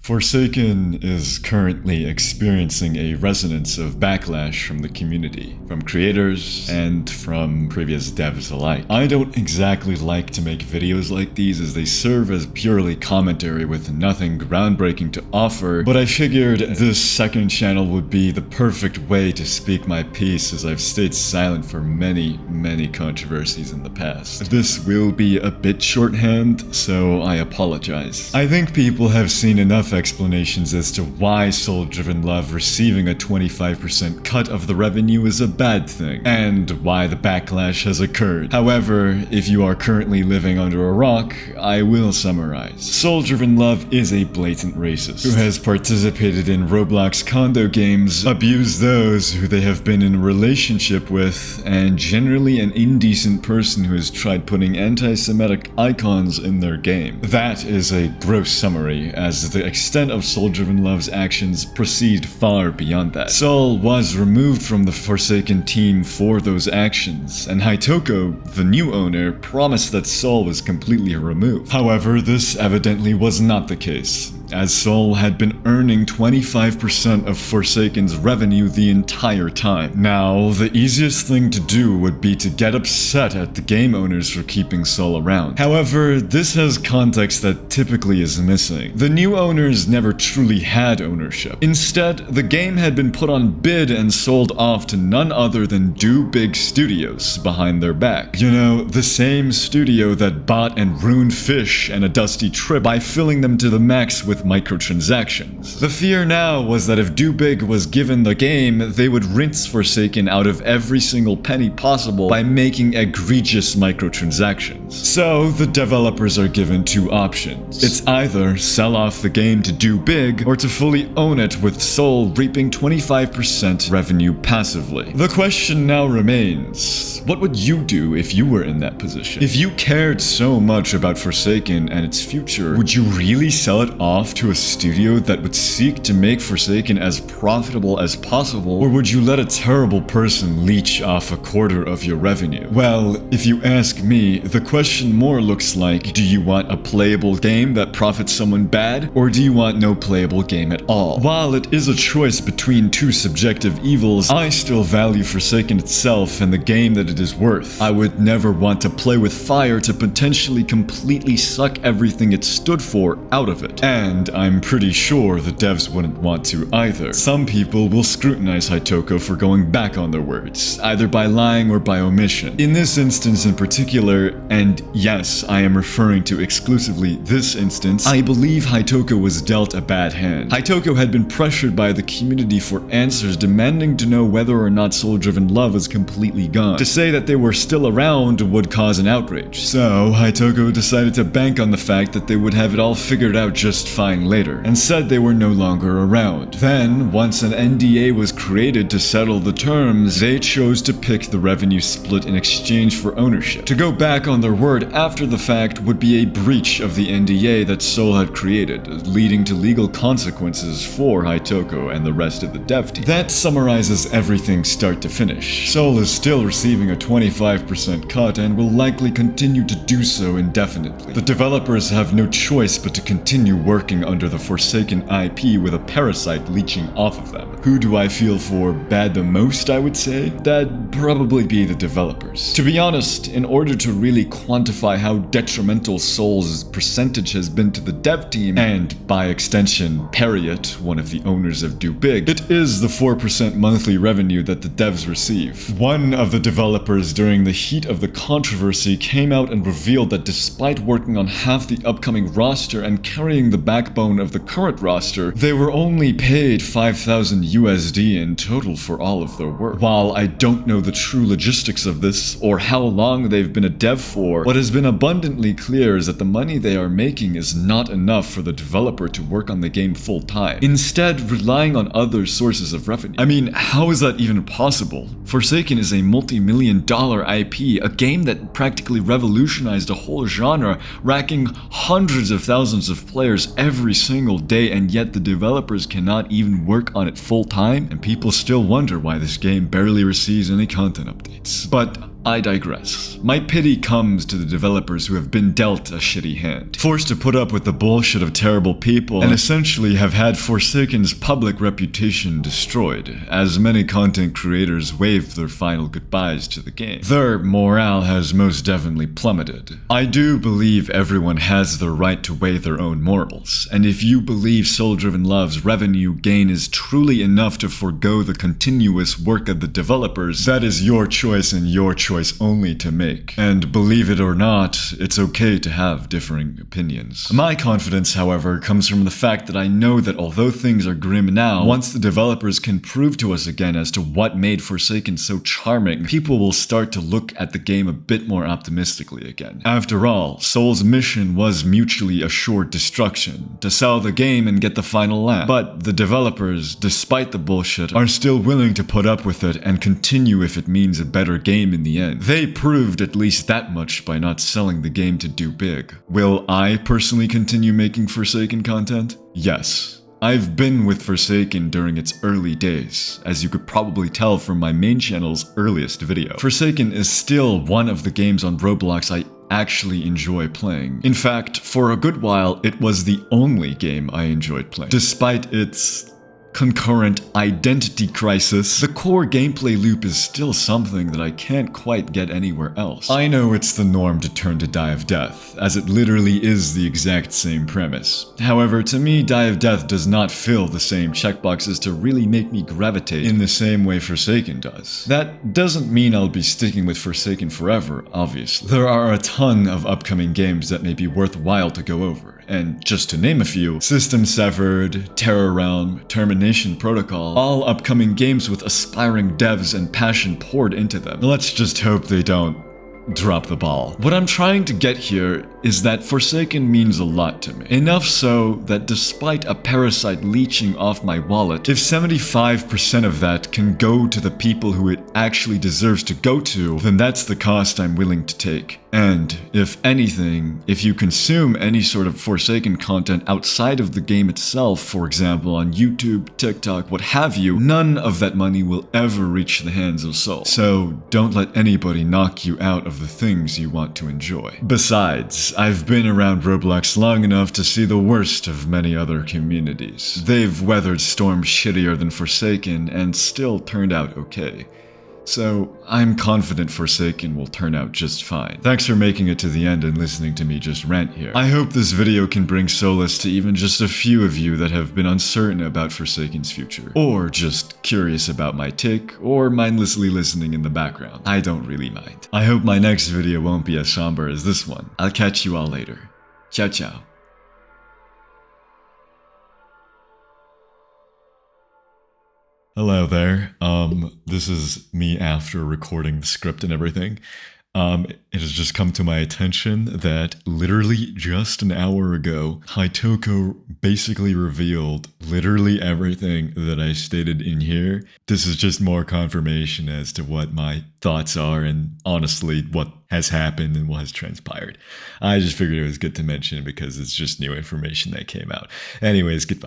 Forsaken is currently experiencing a resonance of backlash from the community, from creators, and from previous devs alike. I don't exactly like to make videos like these as they serve as purely commentary with nothing groundbreaking to offer, but I figured this second channel would be the perfect way to speak my piece as I've stayed silent for many controversies in the past. This will be a bit shorthand, so I apologize. I think people have seen enough explanations as to why Soul-Driven Love receiving a 25% cut of the revenue is a bad thing, and why the backlash has occurred. However, if you are currently living under a rock, I will summarize. Soul-Driven Love is a blatant racist, who has participated in Roblox condo games, abused those who they have been in a relationship with, and generally an indecent person who has tried putting anti-Semitic icons in their game. That is a gross summary, as the extent of Soul-Driven Love's actions proceed far beyond that. Soul was removed from the Forsaken team for those actions, and Haitoko, the new owner, promised that Soul was completely removed. However, this evidently was not the case, as Soul had been earning 25% of Forsaken's revenue the entire time. Now, the easiest thing to do would be to get upset at the game owners for keeping Soul around. However, this has context that typically is missing. The new owners never truly had ownership. Instead, the game had been put on bid and sold off to none other than Do Big Studios behind their back. You know, the same studio that bought and ruined Fish and A Dusty Trip by filling them to the max with microtransactions. The fear now was that if Do Big was given the game, they would rinse Forsaken out of every single penny possible by making egregious microtransactions. So, the developers are given two options. It's either sell off the game to Do Big, or to fully own it with Soul reaping 25% revenue passively. The question now remains, what would you do if you were in that position? If you cared so much about Forsaken and its future, would you really sell it off to a studio that would seek to make Forsaken as profitable as possible, or would you let a terrible person leech off a quarter of your revenue? Well, if you ask me, the question more looks like, do you want a playable game that profits someone bad, or do you want no playable game at all? While it is a choice between two subjective evils, I still value Forsaken itself and the game that it is worth. I would never want to play with fire to potentially completely suck everything it stood for out of it. And I'm pretty sure the devs wouldn't want to either. Some people will scrutinize Haitoko for going back on their words, either by lying or by omission. In this instance in particular, and yes, I am referring to exclusively this instance, I believe Haitoko was dealt a bad hand. Haitoko had been pressured by the community for answers demanding to know whether or not Soul-Driven Love was completely gone. To say that they were still around would cause an outrage. So, Haitoko decided to bank on the fact that they would have it all figured out just fine later, and said they were no longer around. Then, once an NDA was created to settle the terms, they chose to pick the revenue split in exchange for ownership. To go back on their word after the fact would be a breach of the NDA that Soul had created, leading to legal consequences for Haitoko and the rest of the dev team. That summarizes everything start to finish. Soul is still receiving a 25% cut and will likely continue to do so indefinitely. The developers have no choice but to continue working under the Forsaken IP with a parasite leeching off of them. Who do I feel for bad the most, I would say? That'd probably be the developers. To be honest, in order to really quantify how detrimental Soul's percentage has been to the dev team, and by extension, Periot, one of the owners of Do Big, it is the 4% monthly revenue that the devs receive. One of the developers during the heat of the controversy came out and revealed that despite working on half the upcoming roster and carrying the backbone of the current roster, they were only paid 5,000 USD in total for all of their work. While I don't know the true logistics of this, or how long they've been a dev for, what has been abundantly clear is that the money they are making is not enough for the developer to work on the game full time, instead relying on other sources of revenue. I mean, how is that even possible? Forsaken is a multi-million-dollar IP, a game that practically revolutionized a whole genre, racking hundreds of thousands of players every single day, and yet the developers cannot even work on it full time, and people still wonder why this game barely receives any content updates. But I digress. My pity comes to the developers who have been dealt a shitty hand, forced to put up with the bullshit of terrible people, and essentially have had Forsaken's public reputation destroyed, as many content creators waved their final goodbyes to the game. Their morale has most definitely plummeted. I do believe everyone has the right to weigh their own morals, and if you believe Soul-Driven Love's revenue gain is truly enough to forego the continuous work of the developers, that is your choice and your choice only to make. And believe it or not, it's okay to have differing opinions. My confidence, however, comes from the fact that I know that although things are grim now, once the developers can prove to us again as to what made Forsaken so charming, people will start to look at the game a bit more optimistically again. After all, Soul's mission was mutually assured destruction, to sell the game and get the final laugh. But the developers, despite the bullshit, are still willing to put up with it and continue if it means a better game in the end. They proved at least that much by not selling the game to do big. Will I personally continue making Forsaken content? Yes. I've been with Forsaken during its early days, as you could probably tell from my main channel's earliest video. Forsaken is still one of the games on Roblox I actually enjoy playing. In fact, for a good while, it was the only game I enjoyed playing. Despite its concurrent identity crisis, the core gameplay loop is still something that I can't quite get anywhere else. I know it's the norm to turn to Die of Death, as it literally is the exact same premise. However, to me, Die of Death does not fill the same checkboxes to really make me gravitate in the same way Forsaken does. That doesn't mean I'll be sticking with Forsaken forever, obviously. There are a ton of upcoming games that may be worthwhile to go over. And just to name a few, System Severed, Terror Realm, Termination Protocol, all upcoming games with aspiring devs and passion poured into them. Let's just hope they don't drop the ball. What I'm trying to get here is that Forsaken means a lot to me. Enough so that despite a parasite leeching off my wallet, if 75% of that can go to the people who it actually deserves to go to, then that's the cost I'm willing to take. And, if anything, if you consume any sort of Forsaken content outside of the game itself, for example on YouTube, TikTok, what have you, none of that money will ever reach the hands of Soul. So don't let anybody knock you out of the things you want to enjoy. Besides, I've been around Roblox long enough to see the worst of many other communities. They've weathered storms shittier than Forsaken and still turned out okay. So, I'm confident Forsaken will turn out just fine. Thanks for making it to the end and listening to me just rant here. I hope this video can bring solace to even just a few of you that have been uncertain about Forsaken's future. Or just curious about my take, or mindlessly listening in the background. I don't really mind. I hope my next video won't be as somber as this one. I'll catch you all later. Ciao ciao. Hello there. This is me after recording the script and everything. It has just come to my attention that literally just an hour ago, Haitoko basically revealed literally everything that I stated in here. This is just more confirmation as to what my thoughts are and honestly what has happened and what has transpired. I just figured it was good to mention because it's just new information that came out. Anyways, goodbye.